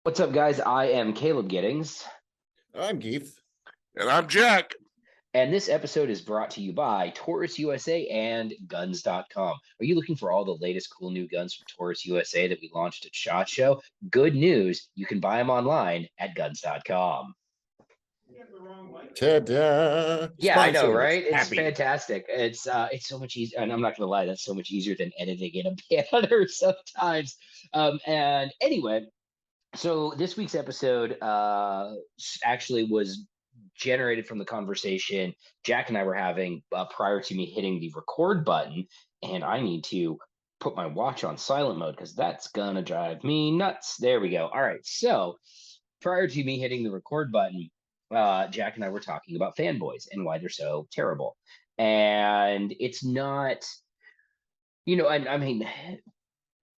What's up, guys? I am Caleb Giddings, I'm Keith. And I'm Jack. and this episode is brought to you by Taurus USA and Guns.com. Are you looking for all the latest cool new guns from Taurus USA that we launched at SHOT Show? Good news, you can buy them online at Guns.com. Ta-da! Yeah, I know, Sponsors. right? It's Happy. fantastic. It's so much easier, and I'm not gonna lie, that's so much easier than editing in a banner sometimes. And anyway, so this week's episode actually was generated from the conversation Jack and I were having prior to me hitting the record button, and I need to put my watch on silent mode because that's gonna drive me nuts. There we go. All right, so prior to me hitting the record button, Jack and I were talking about fanboys and why they're so terrible, and it's not, I mean,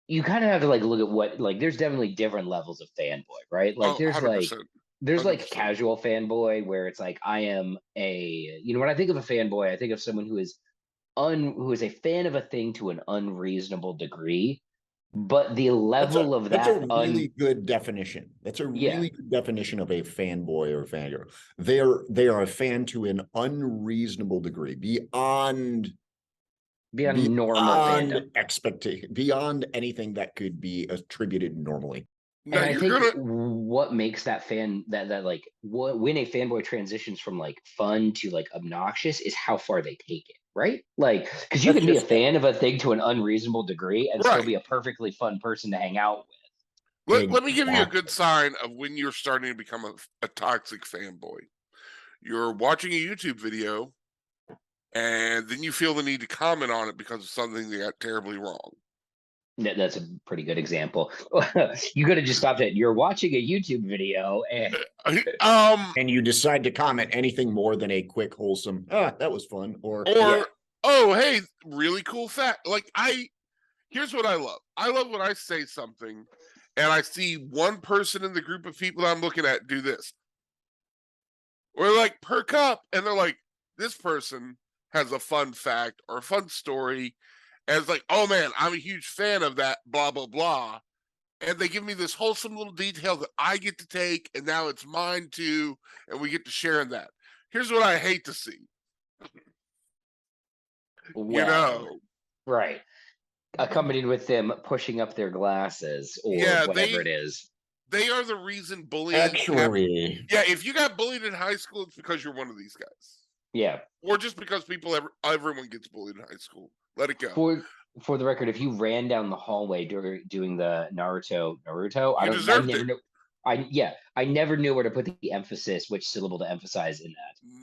you kind of have to like look at what, like, there's definitely different levels of fanboy, right? Like Oh, there's 100%. like 100%. casual fanboy where it's like I am when I think of a fanboy, I think of someone who is a fan of a thing to an unreasonable degree, but the level of That's that a really good definition. That's a really good definition of a fanboy or fangirl. They are a fan to an unreasonable degree, beyond normal fandom. expectation, beyond anything that could be attributed normally. Now And I you're think gonna what makes that when a fanboy transitions from like fun to like obnoxious is how far they take it, right? Like, because you That's can be a just it. fan of a thing to an unreasonable degree and still right. be a perfectly fun person to hang out with. Let me give you a Exactly. good sign of when you're starting to become a toxic fanboy. You're watching a YouTube video, and then you feel the need to comment on it because of something they got terribly wrong. That's a pretty good example. You could have just stopped it. You're watching a YouTube video and And you decide to comment anything more than a quick, wholesome, that was fun, or oh, hey, really cool fact. Like, here's what I love. I love when I say something and I see one person in the group of people that I'm looking at do this. Or like perk up, and they're like, this person has a fun fact or a fun story. And it's like, oh man, I'm a huge fan of that, blah, blah, blah. And they give me this wholesome little detail that I get to take, and now it's mine too, and we get to share in that. Here's what I hate to see. right, accompanied with them pushing up their glasses or whatever it is. They are the reason bullying. Actually, if you got bullied in high school, it's because you're one of these guys. Yeah, or just because everyone gets bullied in high school. Let it go. For the record, if you ran down the hallway doing the Naruto, I never knew where to put the emphasis, which syllable to emphasize in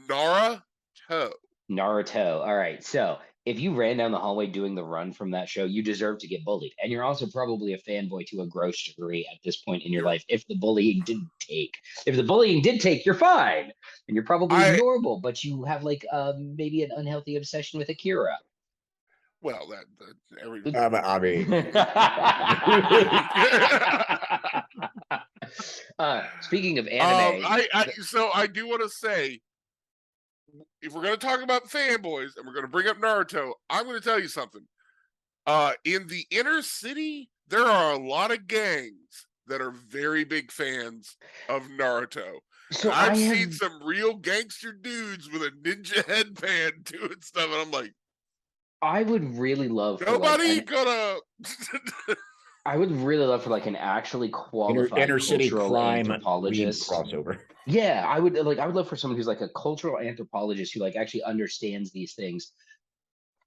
that. Naruto. All right. So if you ran down the hallway doing the run from that show, you deserve to get bullied. And you're also probably a fanboy to a gross degree at this point in your life. If the bullying did take, you're fine. And you're probably normal, but you have like maybe an unhealthy obsession with Akira. Well, I mean, speaking of anime, I do want to say, if we're going to talk about fanboys and we're going to bring up Naruto, I'm going to tell you something. In the inner city, there are a lot of gangs that are very big fans of Naruto. So I've seen some real gangster dudes with a ninja headband doing stuff, and I'm like, I would really love I would really love for like an actually qualified inner city cultural crime anthropologist crossover. Yeah, I would love for someone who's like a cultural anthropologist who like actually understands these things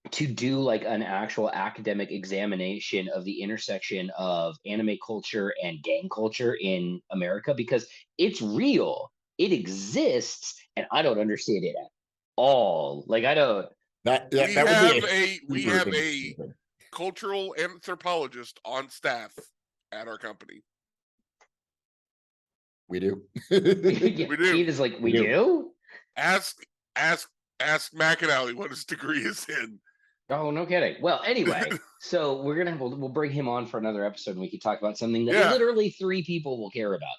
to do like an actual academic examination of the intersection of anime culture and gang culture in America, because it's real, it exists, and I don't understand it at all. Like, I don't. We have a cultural anthropologist on staff at our company. We do. We do. He is like, we do? Ask McAnally what his degree is in. Oh, no kidding. Well, anyway, so we'll bring him on for another episode, and we can talk about something that literally 3 people will care about.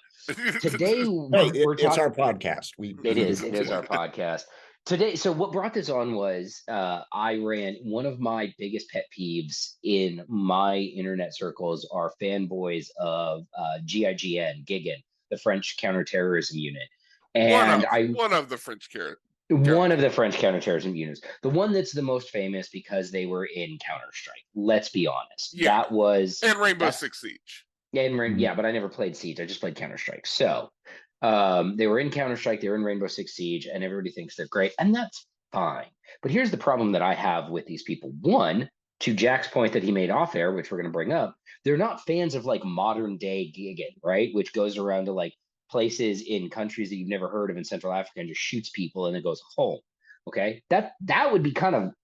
Today, it's our podcast. It is our podcast. Today, so what brought this on was I ran one of my biggest pet peeves in my internet circles are fanboys of GIGN, the French counterterrorism unit. And one of the French carrot. one of the French counterterrorism units, the one that's the most famous because they were in Counter-Strike. Let's be honest. Yeah. That was and Rainbow Six Siege. yeah, but I never played Siege. I just played Counter-Strike. So they were in Counter-Strike, they were in Rainbow Six Siege, and everybody thinks they're great, and that's fine. But here's the problem that I have with these people. One, to Jack's point that he made off air, which we're going to bring up, they're not fans of like modern day GIGN, right? Which goes around to like places in countries that you've never heard of in Central Africa and just shoots people and then goes home. Okay, that would be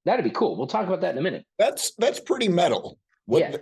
that'd be cool. We'll talk about that in a minute. That's pretty metal. But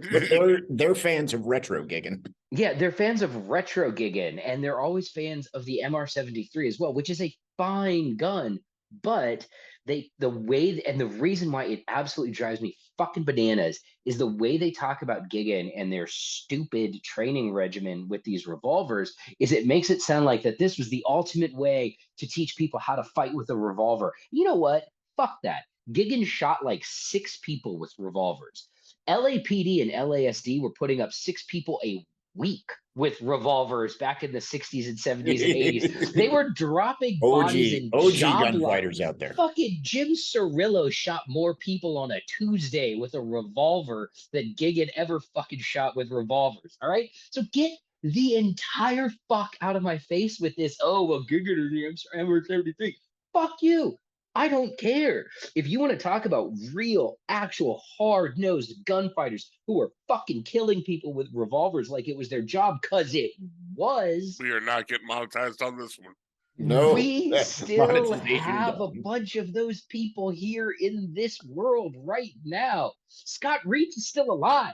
they're fans of retro GIGN. Yeah, they're fans of retro GIGN, and they're always fans of the MR73 as well, which is a fine gun. But the way and the reason why it absolutely drives me fucking bananas is the way they talk about GIGN and their stupid training regimen with these revolvers is it makes it sound like that this was the ultimate way to teach people how to fight with a revolver. You know what? Fuck that. GIGN shot like 6 people with revolvers. LAPD and LASD were putting up 6 people a week with revolvers back in the 60s and 70s and 80s. They were dropping bodies in OG gunfighters out there. Fucking Jim Cirillo shot more people on a Tuesday with a revolver than GIGN ever fucking shot with revolvers. All right? So get the entire fuck out of my face with this. Oh, well, GIGN or the MR73. Fuck you. I don't care. If you want to talk about real, actual, hard-nosed gunfighters who are fucking killing people with revolvers like it was their job, because it was. We are not getting monetized on this one. No. We still have a bunch of those people here in this world right now. Scott Reach is still alive.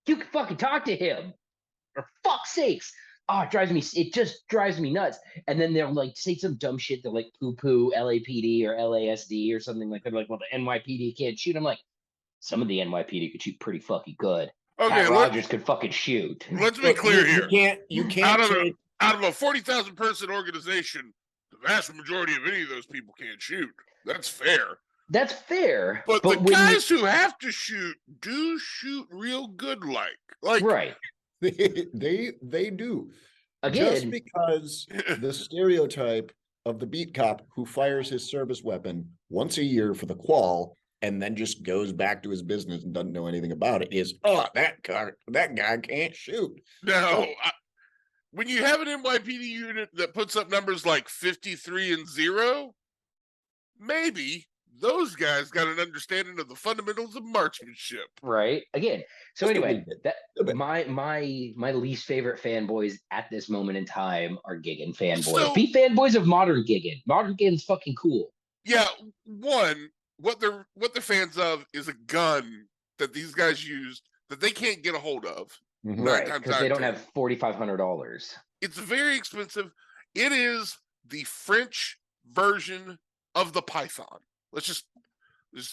You can fucking talk to him. For fuck's sakes. Oh, it just drives me nuts. And then they'll like say some dumb shit. They'll like poo-poo LAPD or LASD or something like that. Like, well, the NYPD can't shoot. I'm like, some of the NYPD could shoot pretty fucking good. Okay, Pat Rogers could fucking shoot. Let's be clear here. You can't out of a 40,000 person organization, the vast majority of any of those people can't shoot. That's fair. That's fair. But the guys who have to shoot do shoot real good like right. They do. Again, just because the stereotype of the beat cop who fires his service weapon once a year for the qual and then just goes back to his business and doesn't know anything about it is, that guy can't shoot. No, when you have an NYPD unit that puts up numbers like 53 and 0, maybe those guys got an understanding of the fundamentals of marksmanship. Right. Again. So anyway, my least favorite fanboys at this moment in time are GIGN fanboys. So, be fanboys of modern GIGN. Modern GIGN's fucking cool. Yeah. One, what they're fans of is a gun that these guys used that they can't get a hold of. Right. Because they don't have $4,500. It's very expensive. It is the French version of the Python. Let's just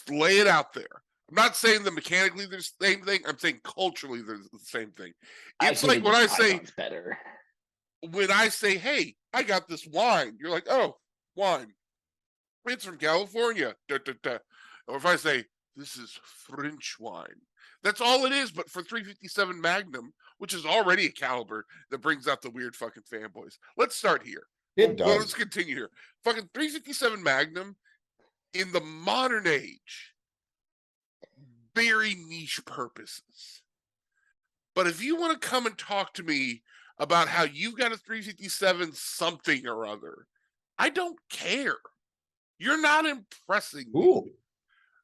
lay it out there. I'm not saying that mechanically they're the same thing. I'm saying culturally they're the same thing. It's like when I say better. When I say, hey, I got this wine, you're like, oh, wine. It's from California. Da, da, da. Or if I say, this is French wine. That's all it is, but for 357 Magnum, which is already a caliber that brings out the weird fucking fanboys. Let's start here. It does. Well, let's continue here. Fucking 357 Magnum in the modern age, very niche purposes. But if you want to come and talk to me about how you've got a 357 something or other, I don't care. You're not impressing me. Ooh.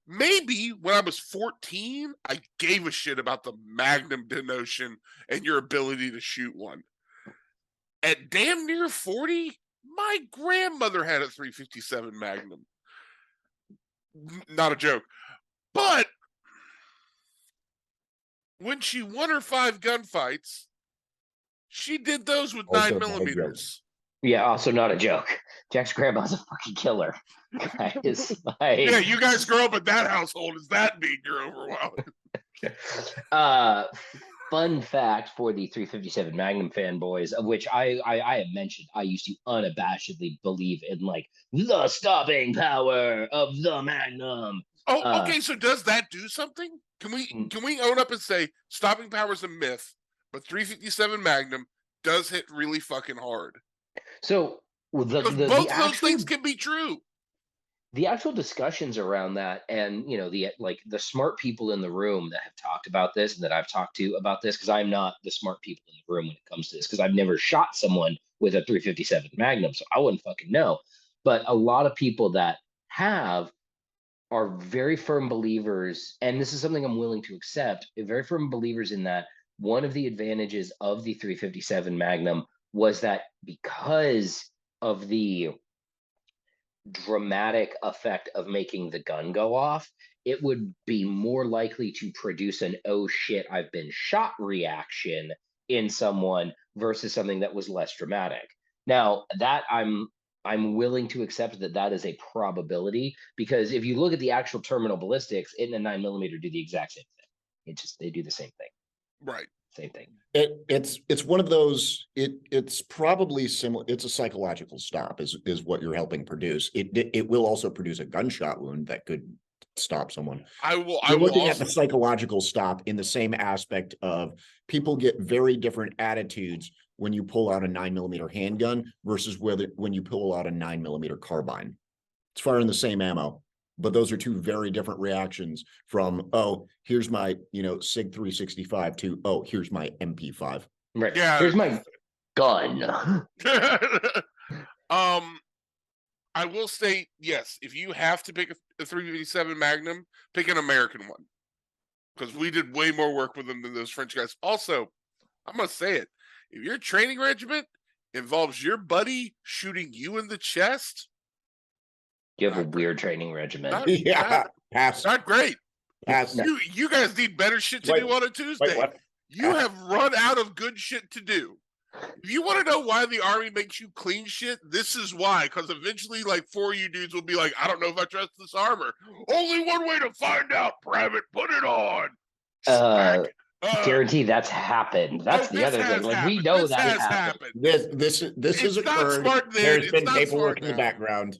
Maybe when I was 14, I gave a shit about the Magnum denotion and your ability to shoot one. At damn near 40, my grandmother had a 357 Magnum. Not a joke. But when she won her 5 gunfights, she did those with 9mm. Yeah, also not a joke. Jack's grandma's a fucking killer. Guys, yeah, you guys grow up in that household. Is that mean you're overwhelmed? Fun fact for the 357 Magnum fanboys, of which I have mentioned, I used to unabashedly believe in like the stopping power of the Magnum. Oh, okay. So does that do something? Can we own up and say stopping power is a myth, but 357 Magnum does hit really fucking hard? So Because both of those things can be true. The actual discussions around that, and the smart people in the room that have talked about this and that I've talked to about this, because I'm not the smart people in the room when it comes to this, because I've never shot someone with a 357 Magnum, so I wouldn't fucking know. But a lot of people that have are very firm believers, and this is something I'm willing to accept, very firm believers in that one of the advantages of the 357 Magnum was that because of the dramatic effect of making the gun go off, it would be more likely to produce an "oh shit, I've been shot" reaction in someone versus something that was less dramatic. Now, that I'm willing to accept that is a probability, because if you look at the actual terminal ballistics, it and a 9mm do the exact same thing. They do the same thing. Right. Same thing. It's one of those. It's probably similar. It's a psychological stop, is what you're helping produce. It will also produce a gunshot wound that could stop someone. You're looking at the psychological stop in the same aspect of people get very different attitudes when you pull out a 9mm handgun versus when you pull out a 9mm carbine. It's firing the same ammo, but those are two very different reactions from, oh, here's my, SIG 365 to, oh, here's my MP5. Right. Yeah. Here's my gun. I will say, yes, if you have to pick a 357 Magnum, pick an American one. Because we did way more work with them than those French guys. Also, I'm going to say it. If your training regiment involves your buddy shooting you in the chest, you have a weird training regimen. Not great. Pass. You guys need better shit to do on a Tuesday. You have run out of good shit to do. If you want to know why the Army makes you clean shit, this is why. Because eventually, like, 4 of you dudes will be like, I don't know if I trust this armor. Only one way to find out, Private. Put it on. Guarantee that's happened. That's the other thing. Like, we know that has happened. This has occurred. There's been paperwork in the background.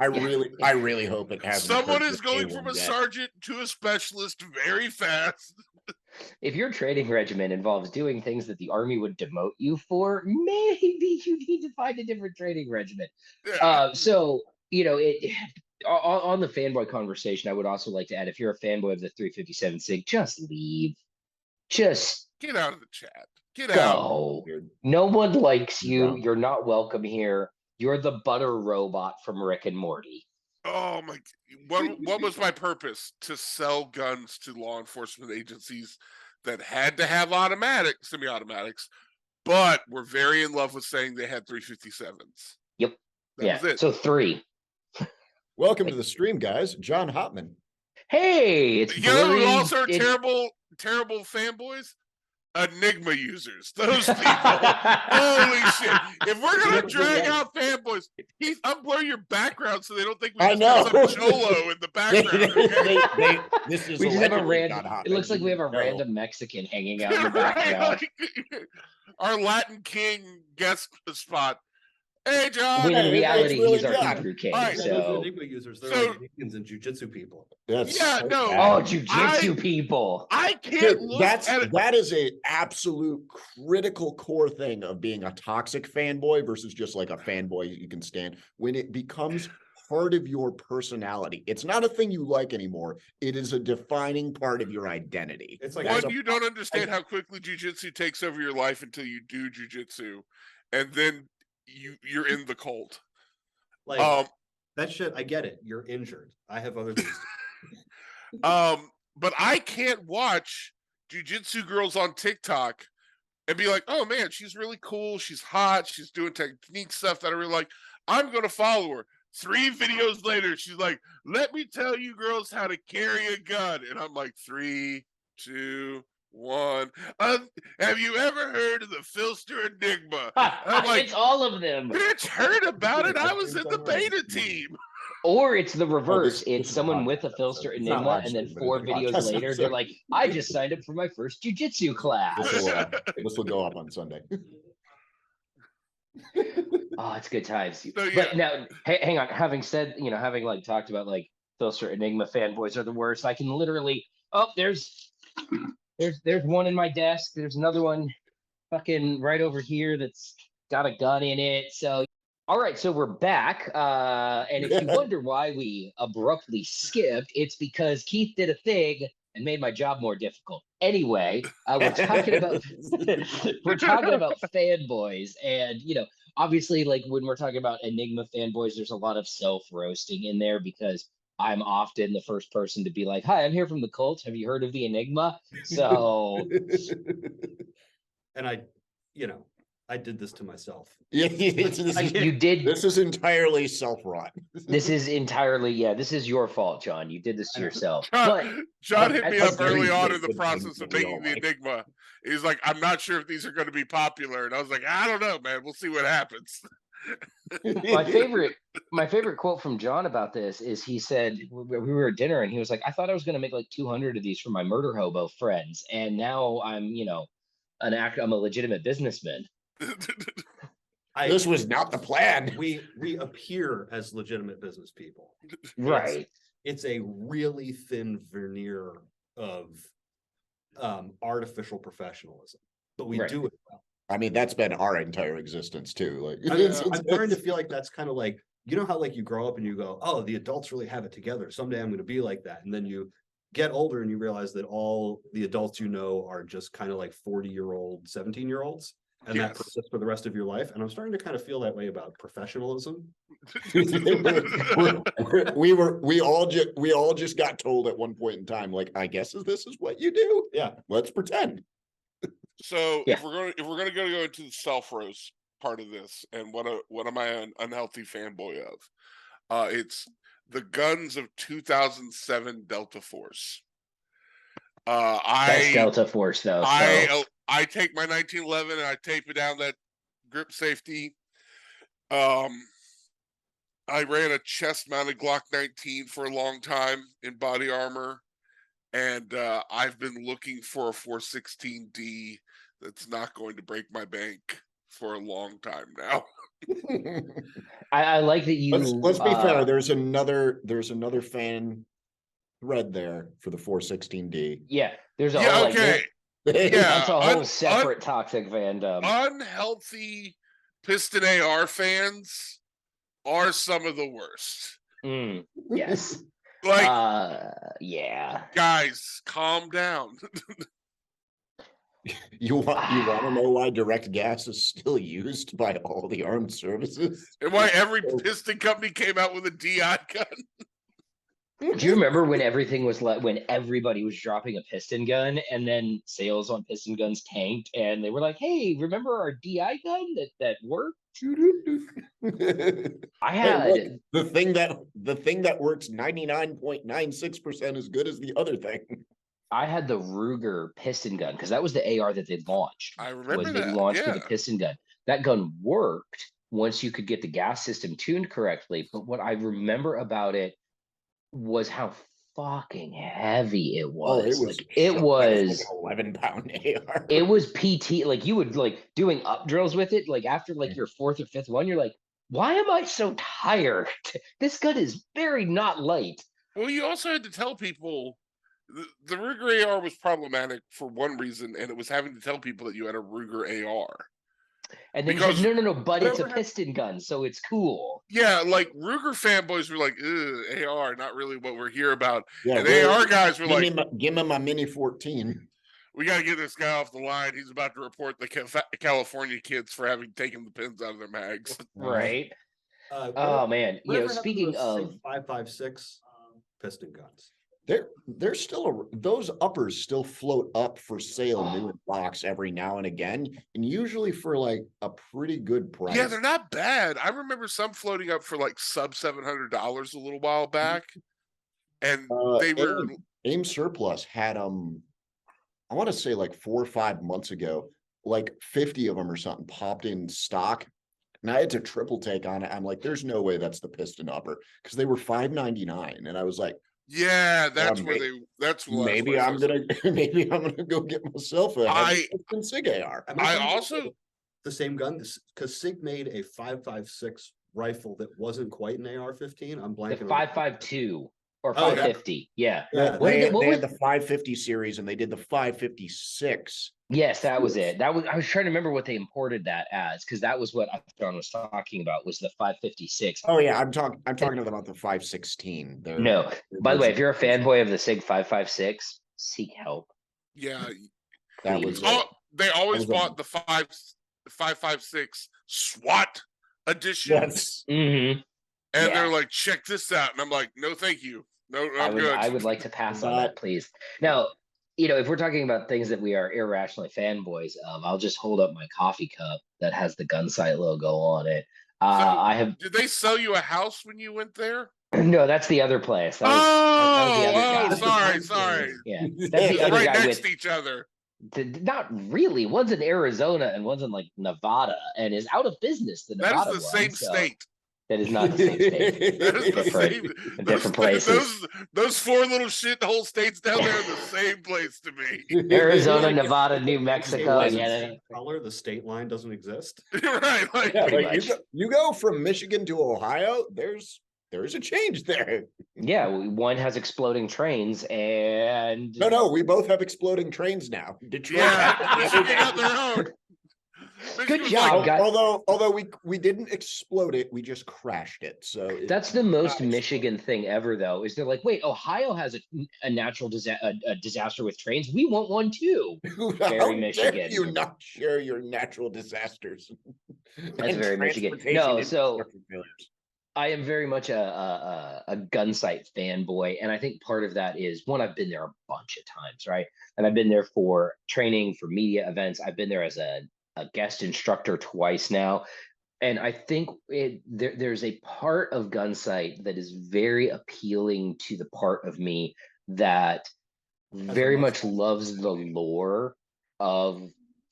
I really hope it hasn't. Someone is going from a sergeant to a specialist very fast. If your training regimen involves doing things that the Army would demote you for, maybe you need to find a different training regimen. Yeah. So, on the fanboy conversation, I would also like to add, if you're a fanboy of the 357 SIG, just leave. Just get out of the chat. Get out. No one likes you. You're not welcome here. You're the butter robot from Rick and Morty. Oh my! What was my purpose? To sell guns to law enforcement agencies that had to have semi-automatics, but were very in love with saying they had 357s. Yep. That was it. So 3. Welcome to the stream, guys. John Hopman. Hey, it's who also are terrible fanboys? Enigma users. Those people. Holy shit. If we're going to drag out fanboys, Heath, unblur your background so they don't think we just have some cholo in the background. This is we just have a random, it looks like we have a random Mexican hanging out in the background. Our Latin King guest spot. Hey, John. When in reality, he's our Hebrew king. Right. So Enigma users, they're like Indians and jujitsu people. Jujitsu people. I can't that is a absolute critical core thing of being a toxic fanboy versus just like a fanboy you can stand. When it becomes part of your personality, it's not a thing you like anymore. It is a defining part of your identity. It's like you don't understand how quickly jujitsu takes over your life until you do jujitsu, and then you're in the cult. Like that shit, I get it. You're injured. I have other things to do. But I can't watch jujitsu girls on TikTok and be like, oh man, she's really cool. She's hot. She's doing technique stuff that I really like. I'm going to follow her. 3 videos later, she's like, let me tell you girls how to carry a gun. And I'm like, 3, 2, 1. Have you ever heard of the Filster Enigma? I'm like, it's all of them. Bitch, heard about it. I was in the beta team. Or it's the Oh, reverse. this It's is a someone with podcast a Philster episode. It's not Enigma, live and then stream, but 4 it's a videos podcast later, they're episode. like, I just signed up for my first jujitsu class. This will go up on Sunday. Oh, it's good times. So, But yeah. now, hang on. Having said, having like talked about like Philster Enigma fanboys are the worst. I can literally. Oh, there's one in my desk. There's another one, fucking right over here that's got a gun in it. So, all right. So we're back. And if you wonder why we abruptly skipped, it's because Keith did a thing and made my job more difficult. Anyway, we're talking about fanboys, and obviously, like when we're talking about Enigma fanboys, there's a lot of self-roasting in there because I'm often the first person to be like, "Hi, I'm here from the cult. Have you heard of the Enigma?" So, And I did this to myself. Yeah, you did. This is entirely self-wrought. This is entirely, this is your fault, John. You did this to yourself. But John hit me up early on very in the good process things of that we making all the like. Enigma. He's like, I'm not sure if these are going to be popular. And I was like, I don't know, man. We'll see what happens. my favorite quote from John about this is he said we were at dinner and he was like, I thought I was going to make like 200 of these for my murder hobo friends, and now I'm I'm a legitimate businessman. This was not the plan. We appear as legitimate business people. Right. It's a really thin veneer of artificial professionalism, but we do it well. I mean, that's been our entire existence too. Like, I'm starting to feel like that's kind of like, how like you grow up and you go, oh, the adults really have it together. Someday I'm going to be like that. And then you get older and you realize that all the adults are just kind of like 40-year-old, 17-year-olds. And that persists for the rest of your life. And I'm starting to kind of feel that way about professionalism. we all just got told at one point in time, like, I guess this is what you do. Yeah, let's pretend. So if we're gonna go into the self-roast part of this, and what am I an unhealthy fanboy of? It's the guns of 2007 Delta Force. Best Delta Force though. I take my 1911 and I tape it down that grip safety. I ran a chest-mounted Glock 19 for a long time in body armor, and I've been looking for a 416D that's not going to break my bank for a long time now. I like that you. Let's be fair. There's another fan thread there for the 416D. Yeah, there's a whole, okay. That's a whole separate toxic fandom. Unhealthy piston AR fans are some of the worst. Yes. Yeah. Guys, calm down. You want to know why direct gas is still used by all the armed services? And why every piston company came out with a DI gun? Do you remember when everything was when everybody was dropping a piston gun, and then sales on piston guns tanked, and they were like, "Hey, remember our DI gun that worked?" I had the thing that works 99.96% as good as the other thing. I had the Ruger piston gun because that was the AR that they launched. I remember They launched with the piston gun. That gun worked once you could get the gas system tuned correctly. But what I remember about it was how fucking heavy it was. It was 11-pound AR. It was PT. Like you would doing up drills with it. Like after your fourth or fifth one, you're like, why am I so tired? This gun is very not light. Well, you also had to tell people the Ruger AR was problematic for one reason, and it was having to tell people that you had a Ruger AR. And then because, no, but it's a piston gun, so it's cool. Yeah, like Ruger fanboys were like, AR, not really what we're here about. Yeah, and AR guys were give him a Mini 14. We got to get this guy off the line. He's about to report the California kids for having taken the pins out of their mags. Right. Oh, man. Speaking of 5.56 piston guns. There's still those uppers still float up for sale new in box every now and again, and usually for like a pretty good price. Yeah, they're not bad. I remember some floating up for like sub $700 a little while back, and they were AIM Surplus had I want to say like 4 or 5 months ago, like 50 of them or something popped in stock. And I had to triple take on it. I'm like, there's no way that's the piston upper because they were $5.99, and I was like, Yeah, that's Yeah, where may- they. That's what maybe I'm gonna maybe I'm gonna go get myself a heavy piston SIG AR. Am I talking about also the same gun because SIG made a 5.56 rifle that wasn't quite an AR-15. I'm The blanking on 5.52 or Oh, that- 550. Yeah. Yeah, What did it, what They was, had the 550 series and they did the 556. yes, that was it. That was I was trying to remember what they imported that as because that was what John was talking about was the 556. Oh yeah, I'm talking about the 516. No, by the way, if you're a fanboy of the SIG 556, seek help. yeah. That Please. was Oh, they always That was bought the 5.56 SWAT edition, Yes. Mhm. and Yeah. they're like, "Check this out," and I'm like, "No, thank you. No, I'm good." I would like to pass on that, please. Now, if we're talking about things that we are irrationally fanboys of, I'll just hold up my coffee cup that has the Gunsight logo on it. So, I have did they sell you a house when you went there? no, that's the other place. That was the other guy. Sorry. Yeah, that's the It's other right guy next with to each other. not really. One's in Arizona and one's in like Nevada, and is out of business. The That is Nevada the one, state. That is not the same state. That is the Different- same. different places. Those four little shithole states down there are the same place to me. Arizona, Like, Nevada, New state Mexico. line Yeah, is color, the state line doesn't exist. You're right. Like, Yeah, pretty like much. you go from Michigan to Ohio, there's a change there. yeah. One has exploding trains, and No, we both have exploding trains now. Detroit. yeah, Michigan got their own. Good Michigan was job, like, guys. Although we didn't explode it, we just crashed it. So That's the most not Michigan thing ever, though. Is they're like, wait, Ohio has a natural a disaster with trains. We want one too. How Very dare Michigan. you not share your natural disasters? That's and very Michigan. transportation No, so infrastructure failures. I am very much a Gunsight fanboy, and I think part of that is one, I've been there a bunch of times, right? And I've been there for training, for media events. I've been there as a guest instructor twice now, and I think there's a part of Gunsight that is very appealing to the part of me that very much loves the lore of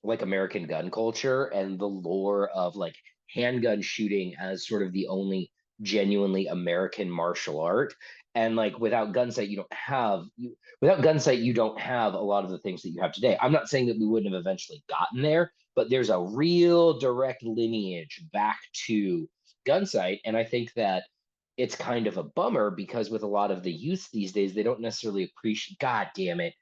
like American gun culture and the lore of like handgun shooting as sort of the only genuinely American martial art. And like without Gunsight, you don't have a lot of the things that you have today. I'm not saying that we wouldn't have eventually gotten there, but there's a real direct lineage back to Gunsight. And I think that it's kind of a bummer because with a lot of the youth these days, they don't necessarily appreciate, God damn it.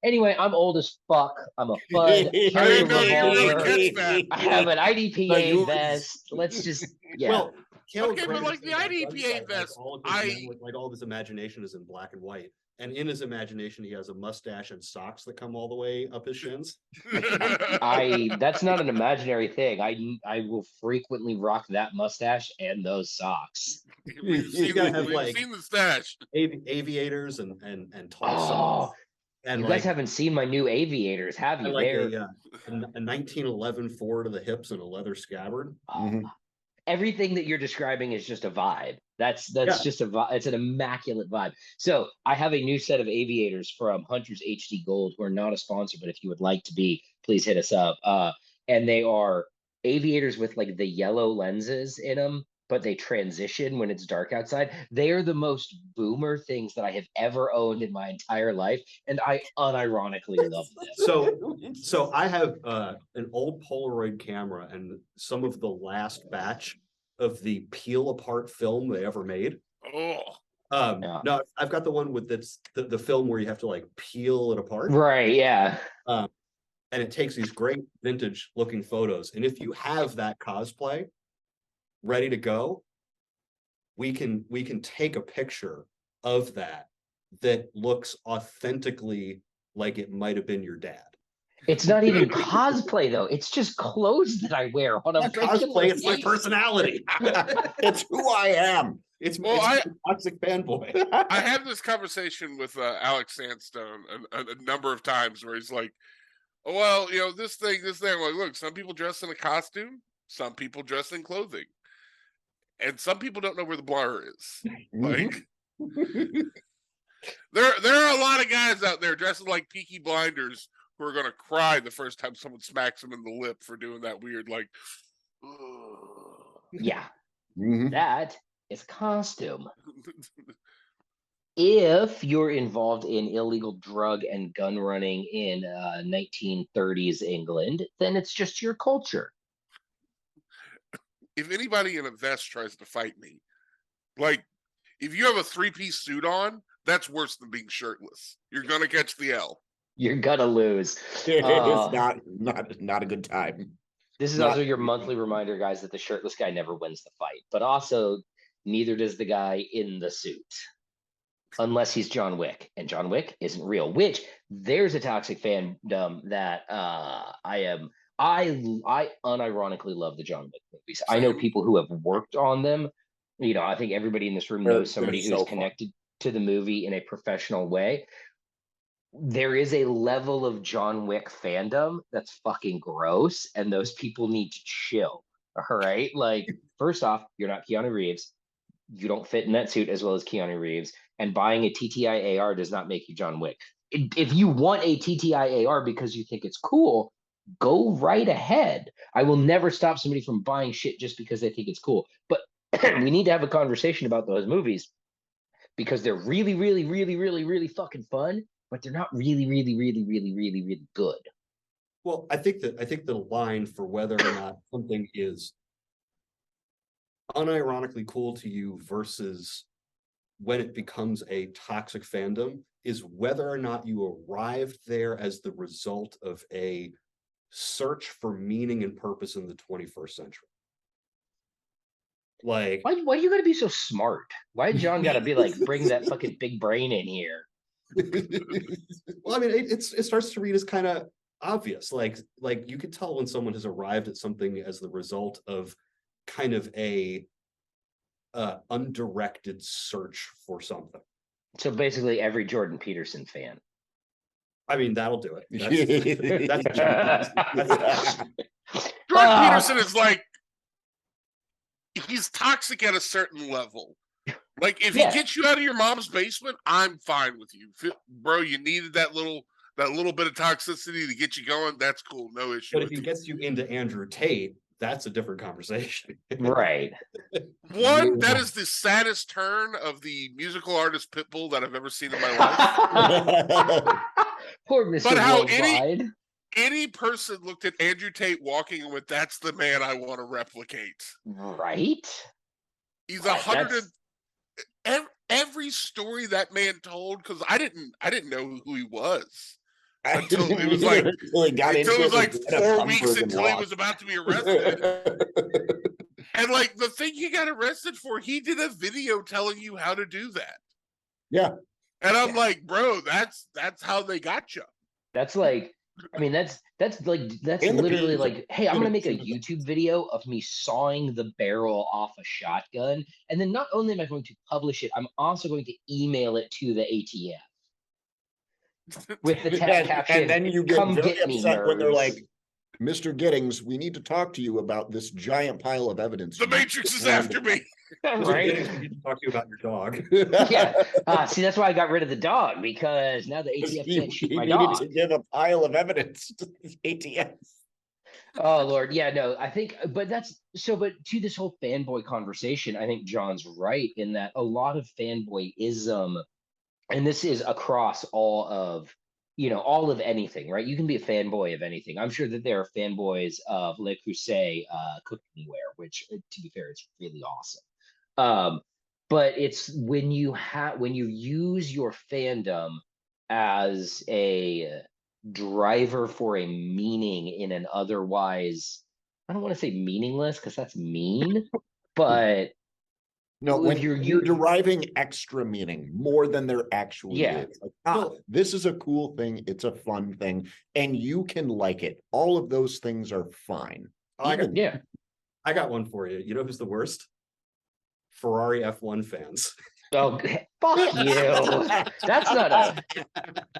Anyway, I'm old as fuck. I'm a fud. I Carry a didn't know you were gonna revolver. catch that. I have an IDPA you- vest. Let's just, yeah. Well, Caleb's Okay, but right like to say the that IDPA Gunsight, vest, all of his imagination is in black and white. And in his imagination, he has a mustache and socks that come all the way up his shins. That's not an imaginary thing. I will frequently rock that mustache and those socks. We've seen gotta the, have, we've like- seen the stash. Aviators and tall Oh, socks. And you like, guys haven't seen my new aviators, have you? and like They're a 1911 Ford to the hips and a leather scabbard. Mhm. everything that you're describing is just a vibe. That's Yeah. just a vibe. It's an immaculate vibe. So I have a new set of aviators from Hunter's HD Gold, who are not a sponsor, but if you would like to be, please hit us up. And they are aviators with like the yellow lenses in them, but they transition when it's dark outside. They are the most boomer things that I have ever owned in my entire life, and I unironically love them. So I have an old Polaroid camera and some of the last batch of the peel apart film they ever made. Oh, Yeah. No, I've got the one with the film where you have to like peel it apart. Right? Yeah. And it takes these great vintage looking photos. And if you have that cosplay ready to go, we can take a picture of that looks authentically like it might have been your dad. It's not even cosplay though. It's just clothes that I wear on a Not regular cosplay, it's my basis. personality. It's who I am. It's Well, it's a toxic fanboy. I had this conversation with Alex Sandstone a number of times where he's like, "Oh, well, this thing." I'm like, look, some people dress in a costume, some people dress in clothing, and some people don't know where the blur is. Like, there are a lot of guys out there dressing like Peaky Blinders who are gonna cry the first time someone smacks them in the lip for doing that weird like. Yeah, Mhm. that is costume. If you're involved in illegal drug and gun running in 1930s England, then it's just your culture. If anybody in a vest tries to fight me, like if you have a 3-piece suit on, that's worse than being shirtless. You're gonna catch the L. You're gonna lose. It's not a good time. This is Not- also your monthly reminder, guys, that the shirtless guy never wins the fight, but also neither does the guy in the suit. Unless he's John Wick, and John Wick isn't real. Which there's a toxic fandom that I unironically love the John Wick movies. I know Same. people who have worked on them. You know, I think everybody in this room They're- knows somebody they're who's so fun. connected to the movie in a professional way. There is a level of John Wick fandom that's fucking gross, and those people need to chill. All right, like first off, you're not Keanu Reeves. You don't fit in that suit as well as Keanu Reeves, and buying a TTI AR does not make you John Wick. If you want a TTI AR because you think it's cool, go right ahead. I will never stop somebody from buying shit just because they think it's cool. But we need to have a conversation about those movies because they're really, really, really, really, really fucking fun, but they're not really, really, really, really, really, really good. Well, I think the line for whether or not something is unironically cool to you versus when it becomes a toxic fandom is whether or not you arrived there as the result of a search for meaning and purpose in the 21st century. Like, Why do you gotta be so smart? Why John gotta be like, bring that fucking big brain in here? well, I mean, it starts to read as kind of obvious. Like you could tell when someone has arrived at something as the result of kind of a undirected search for something. So basically, every Jordan Peterson fan. I mean, that'll do it. That's Jordan Peterson is like, he's toxic at a certain level. Like if he gets you out of your mom's basement, I'm fine with you, bro. You needed that little bit of toxicity to get you going. That's cool, no issue. But if he gets you into Andrew Tate, that's a different conversation. Right. One, that is the saddest turn of the musical artist Pitbull that I've ever seen in my life. Poor Mr. But how Worldwide. any person looked at Andrew Tate walking and went, "That's the man I want to replicate." Right. He's Right, every story that man told, because I didn't know who he was until it was like until it was like 4 weeks until he was about to be arrested. And like the thing he got arrested for, he did a video telling you how to do that. Yeah. And I'm like, bro, that's how they got you. That's like, I mean, that's And the literally people- like, hey, I'm gonna make a YouTube video of me sawing the barrel off a shotgun, and then not only am I going to publish it, I'm also going to email it to the ATF with the caption. And then you get "Come very get me, upset when they're nerds." like, Mr. Giddings, we need to talk to you about this giant pile of evidence. The Matrix is after me. Right? We need to talk to you about your dog. Yeah. See, that's why I got rid of the dog, because now the ATF can't shoot He my needed dog. to give a pile of evidence to the ATF. Oh Lord, yeah, no, I think, but but to this whole fanboy conversation, I think John's right in that a lot of fanboyism, and this is across all of anything, right? You can be a fanboy of anything. I'm sure that there are fanboys of Le Creuset cooking wear, which, to be fair, is really awesome. But it's when you use your fandom as a driver for a meaning in an otherwise, I don't want to say meaningless because that's mean, but No, if when you're you're deriving extra meaning more than there actually Yeah. is. Like, this is a cool thing. It's a fun thing, and you can like it. All of those things are fine. I got one for you. You know who's the worst? Ferrari F1 fans. Oh, fuck you.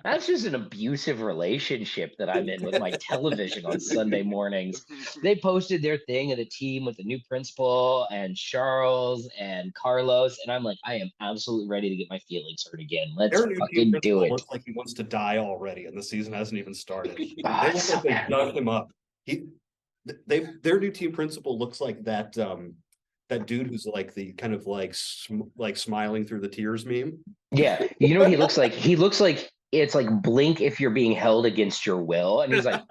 That's just an abusive relationship that I'm in with my television on Sunday mornings. They posted their thing of the team with the new principal and Charles and Carlos, and I'm like, I am absolutely ready to get my feelings hurt again. Let's Their new team fucking do principal it. looks like he wants to die already, and the season hasn't even started. They Ah, look it's like so they bad. dug him up. Their new team principal looks like that that dude who's like the kind of like like smiling through the tears meme. Yeah, you know what he looks like? He looks like it's like Blink if you're being held against your will, and he's like,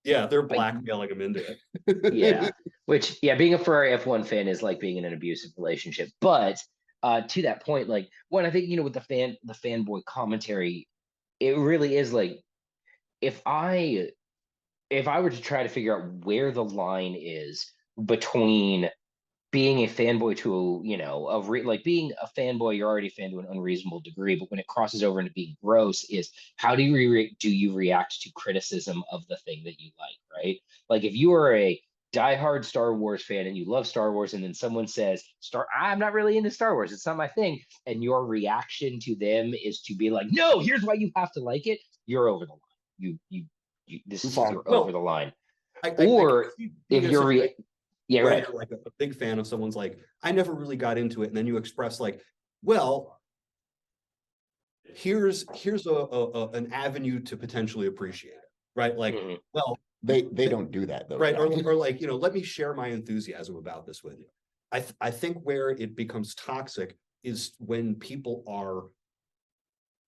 Yeah, they're blackmailing him into it. yeah. Which, yeah, being a Ferrari F1 fan is like being in an abusive relationship. But to that point, like, when I think, you know, with the fanboy commentary, it really is like, if I were to try to figure out where the line is between being a fanboy to, you know, like being a fanboy, you're already a fan to an unreasonable degree, but when it crosses over into being gross, is how do you react to criticism of the thing that you like, right? Like if you are a diehard Star Wars fan and you love Star Wars, and then someone says, I'm not really into Star Wars, it's not my thing, and your reaction to them is to be like, no, here's why you have to like it, you're over the line. You're over the line. Or if you're yeah, where right. you're like a big fan of someone's like, I never really got into it, and then you express like, well, here's an avenue to potentially appreciate it, right? Like, well, they don't do that though, right? Or like, you know, let me share my enthusiasm about this with you. I think where it becomes toxic is when people are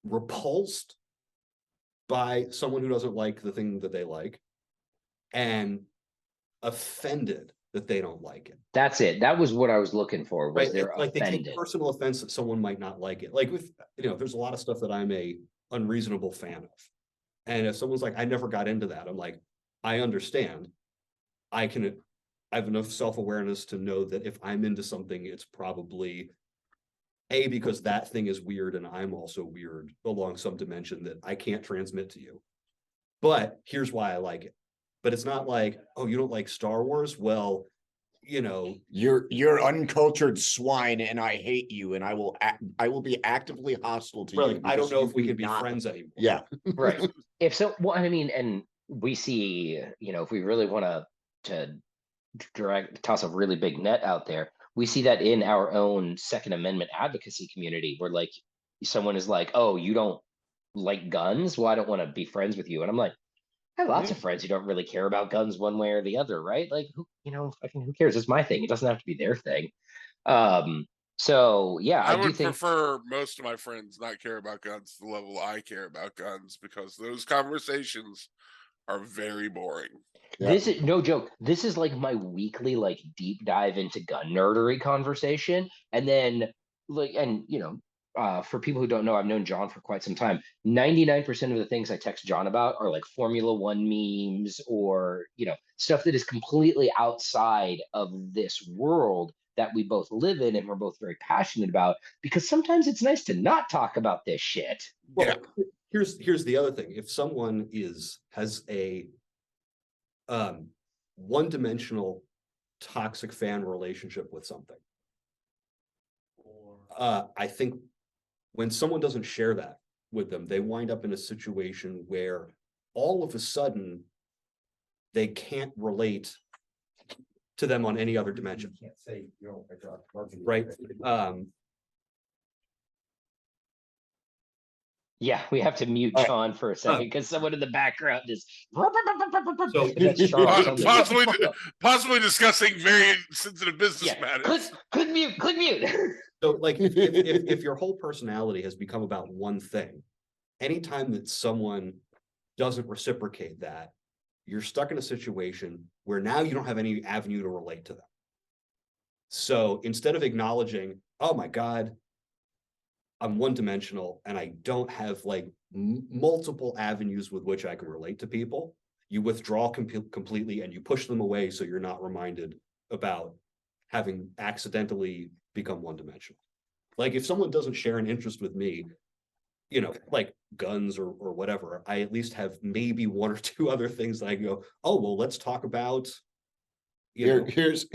repulsed by someone who doesn't like the thing that they like, and offended that they don't like it. That's it. That was what I was looking for. Was they're like they offended. take personal offense that someone might not like it. Like with, you know, there's a lot of stuff that I'm a unreasonable fan of. And if someone's like, I never got into that, I'm like, I understand. I have enough self-awareness to know that if I'm into something, it's probably because that thing is weird and I'm also weird along some dimension that I can't transmit to you. But here's why I like it. But it's not like, oh, you don't like Star Wars? Well, you know, you're uncultured swine, and I hate you, and I will be actively hostile to you. I don't know if we can be friends anymore. Yeah, right. If so, well, I mean, and we see, you know, if we really want to toss a really big net out there, we see that in our own Second Amendment advocacy community, where like someone is like, oh, you don't like guns? Well, I don't want to be friends with you. And I'm like, I have lots of friends who don't really care about guns one way or the other, right? Like, who cares? It's my thing. It doesn't have to be their thing. So yeah, I do would think prefer most of my friends not care about guns to the level I care about guns, because those conversations are very boring. this is no joke. This is like my weekly like deep dive into gun nerdery conversation, and then like, and you know, for people who don't know, I've known John for quite some time. 99% of the things I text John about are like Formula One memes, or, you know, stuff that is completely outside of this world that we both live in and we're both very passionate about, because sometimes it's nice to not talk about this shit. Well, here's the other thing. If someone has a one-dimensional toxic fan relationship with something, I think when someone doesn't share that with them, they wind up in a situation where all of a sudden they can't relate to them on any other dimension. You can't say you don't like Right. Yeah, we have to mute John for a second because someone in the background is possibly discussing very sensitive business matters. Click mute. So like if your whole personality has become about one thing, anytime that someone doesn't reciprocate that, you're stuck in a situation where now you don't have any avenue to relate to them. So instead of acknowledging, oh my God, I'm one-dimensional and I don't have like multiple avenues with which I can relate to people, you withdraw completely and you push them away, so you're not reminded about having accidentally become one-dimensional. Like if someone doesn't share an interest with me, you know, like guns or whatever, I at least have maybe one or two other things that I can go, oh, well, let's talk about, here's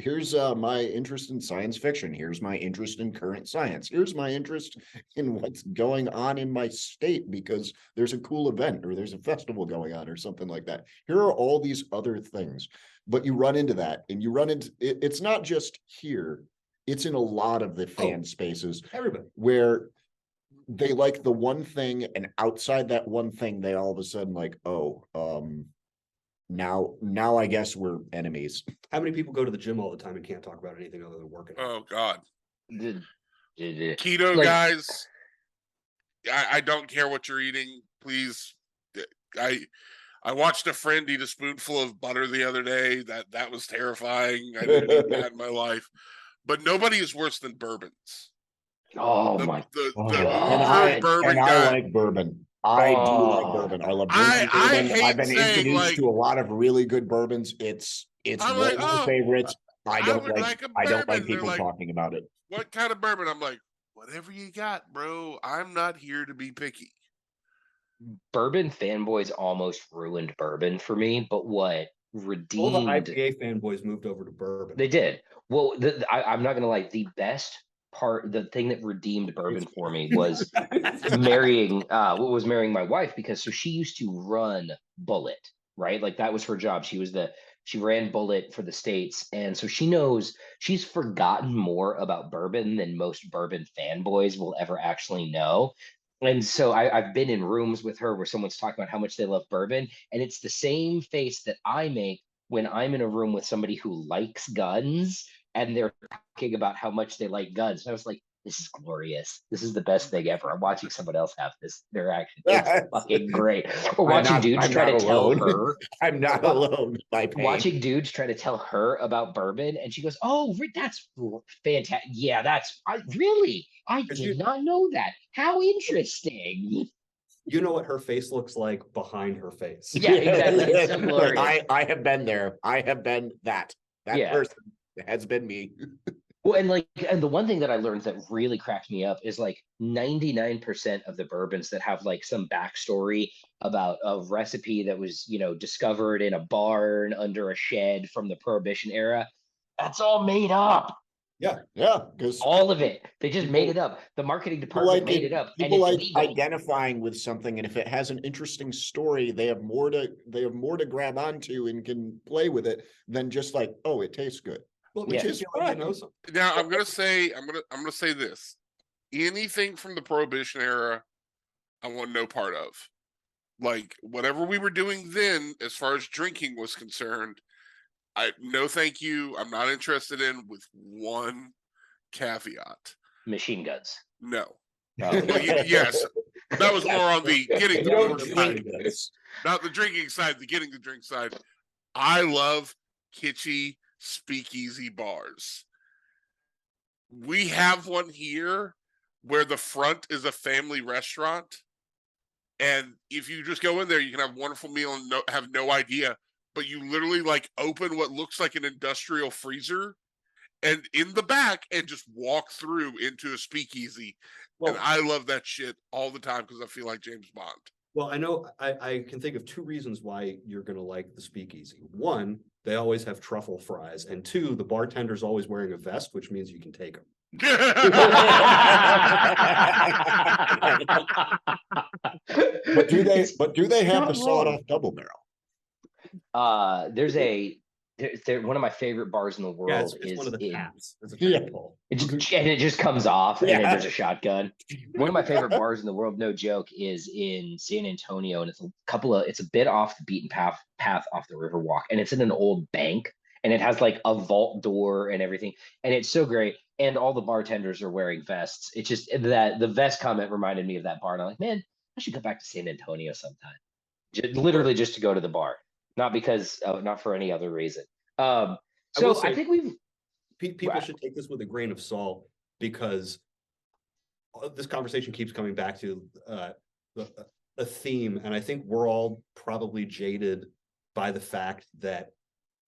my interest in science fiction. Here's my interest in current science. Here's my interest in what's going on in my state because there's a cool event or there's a festival going on or something like that. Here are all these other things, but you run into that, and you run into it. It's not just here. It's in a lot of the fan spaces. Everybody. Where they like the one thing, and outside that one thing, they all of a sudden like, oh, now I guess we're enemies. How many people go to the gym all the time and can't talk about anything other than working out? Oh God. The- Keto Like- guys, I don't care what you're eating. Please, I watched a friend eat a spoonful of butter the other day. That was terrifying. I didn't eat that in my life. But nobody is worse than bourbons. Oh The my And uber bourbon I guy. like bourbon. I do like Oh. bourbon. I love I drinking bourbon. hate I've been saying, introduced like- to a lot of really good bourbons. It's I'm one like, of my oh, favorites. I don't would like like a I don't bourbon. like They're people like, talking about it. what kind of bourbon? I'm like, whatever you got, bro. I'm not here to be picky. Bourbon fanboys almost ruined bourbon for me, but what All the redeemed IPA fanboys moved over to bourbon. they did. Well, I'm not gonna lie, the best part, the thing that redeemed bourbon for me was marrying my wife, because so she used to run Bullet, right? Like that was her job. She ran Bullet for the States, and so she's forgotten more about bourbon than most bourbon fanboys will ever actually know. And so I've been in rooms with her where someone's talking about how much they love bourbon, and it's the same face that I make when I'm in a room with somebody who likes guns and they're talking about how much they like guns. And I was like, this is glorious. This is the best thing ever. I'm watching someone else have this interaction. It's fucking great. Or watching dudes I'm try not to tell alone. her, I'm not alone with my pain. watching dudes try to tell her about bourbon, and she goes, "Oh, that's fantastic. Yeah, I 'Cause did not know that. How interesting." You know what her face looks like behind her face. Yeah, exactly. It's so glorious. I have been there. I have been that Yeah. person has been me. Well, and the one thing that I learned that really cracked me up is like 99% of the bourbons that have like some backstory about a recipe that was, discovered in a barn under a shed from the Prohibition era. That's all made up. Yeah, because All of it. They just made it People- up. The marketing people department made it up, and people it's like legal. identifying with something, and if it has an interesting story, they have more to grab onto and can play with it than just like, oh, it tastes good. Well, Yeah. which is fine. You know something. Now I'm gonna say this. Anything from the Prohibition era, I want no part of. Like whatever we were doing then, as far as drinking was concerned, no thank you. I'm not interested in, with one caveat. Machine guns. No. Oh. Well, yes, that was more on the getting You the don't drink drink side, this. not the drinking side. The getting the drink side. I love kitschy speakeasy bars. We have one here where the front is a family restaurant, and if you just go in there, you can have a wonderful meal and have no idea. But you literally like open what looks like an industrial freezer, and in the back, and just walk through into a speakeasy. Well, And I love that shit all the time because I feel like James Bond. Well, I know I can think of two reasons why you're going to like the speakeasy. One, they always have truffle fries, and two, the bartender's always wearing a vest, which means you can take them. But do they have not the sawed wrong. off double barrel? There's one of my favorite bars in the world Yeah, it's is one of the in taps. It's a Yeah. tap pull. and it just comes off, and then Yeah. there's a shotgun. One of my favorite bars in the world, no joke, is in San Antonio, and it's a bit off the beaten path off the Riverwalk, and it's in an old bank, and it has like a vault door and everything, and it's so great. And all the bartenders are wearing vests. It's just that the vest comment reminded me of that bar, and I'm like, man, I should go back to San Antonio sometime, literally just to go to the bar, not for any other reason. will So say- I think we've. People Wow. should take this with a grain of salt, because this conversation keeps coming back to a theme, and I think we're all probably jaded by the fact that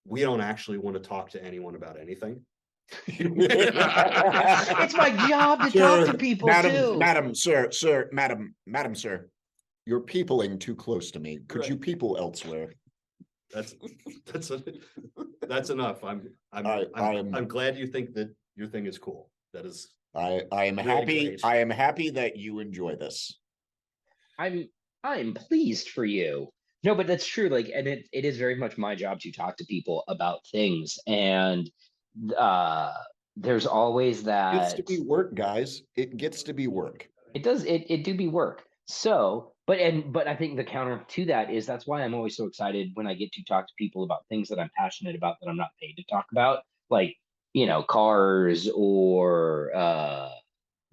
we don't actually want to talk to anyone about anything. It's my job to talk to people too. Madam, sir, you're peopling too close to me. Could Right. you people elsewhere? That's that's enough. I am- I'm glad you think that your thing is cool. That is I am Really happy. great. I am happy that you enjoy this. I'm pleased for you. No, but that's true. Like, and it is very much my job to talk to people about things. And there's always It that gets to be work, guys. It gets to be work. it do be work. So But I think the counter to that is that's why I'm always so excited when I get to talk to people about things that I'm passionate about that I'm not paid to talk about, like cars or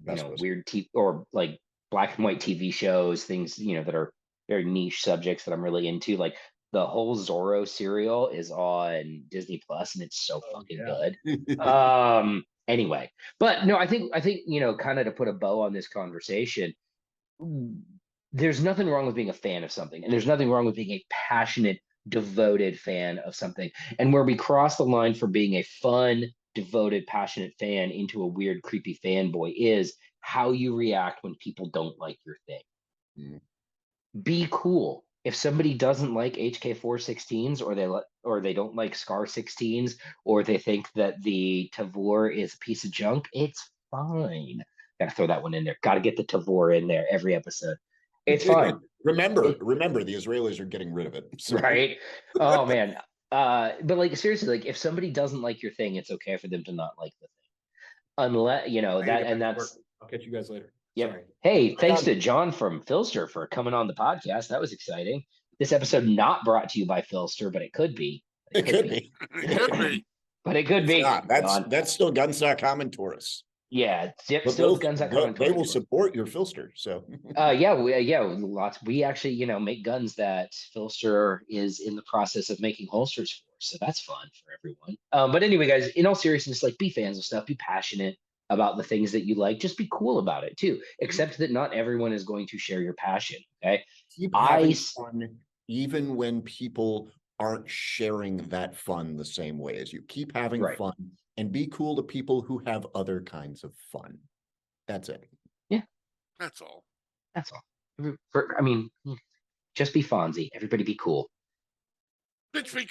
Vespas. weird or like black and white TV shows, things that are very niche subjects that I'm really into. Like the whole Zorro serial is on Disney Plus, and it's so Oh, fucking yeah. good. Anyway, but no, I think kind of to put a bow on this conversation, there's nothing wrong with being a fan of something, and there's nothing wrong with being a passionate, devoted fan of something. And where we cross the line from being a fun, devoted, passionate fan into a weird, creepy fanboy is how you react when people don't like your thing. Mm. Be cool. If somebody doesn't like HK416s, or they don't like Scar 16s, or they think that the Tavor is a piece of junk, it's fine. Gotta throw that one in there. Gotta get the Tavor in there every episode. It's fine. Remember, It- the Israelis are getting rid of it. So. right? Oh man. But like seriously, like if somebody doesn't like your thing, it's okay for them to not like the thing. Unless I gotta that get and back to that's work. I'll catch you guys later. yep. Sorry. Hey, Right thanks on. to John from Philster for coming on the podcast. That was exciting. This episode not brought to you by Philster, but it could be. It could be. It could be. But it could It's be. not. John. That's still Guns.com and Taurus. Yeah, yep, But still guns.com. they will support your filster. So Lots. We actually, make guns that Philster is in the process of making holsters for. So that's fun for everyone. But anyway, guys, in all seriousness, like be fans of stuff, be passionate about the things that you like. Just be cool about it too. Accept that not everyone is going to share your passion. Okay. keep having fun, even when people aren't sharing that fun the same way as you. Keep having Right. fun and be cool to people who have other kinds of fun. That's it. Yeah. That's all. That's all. Just be Fonzie. Everybody be cool. Bitch, be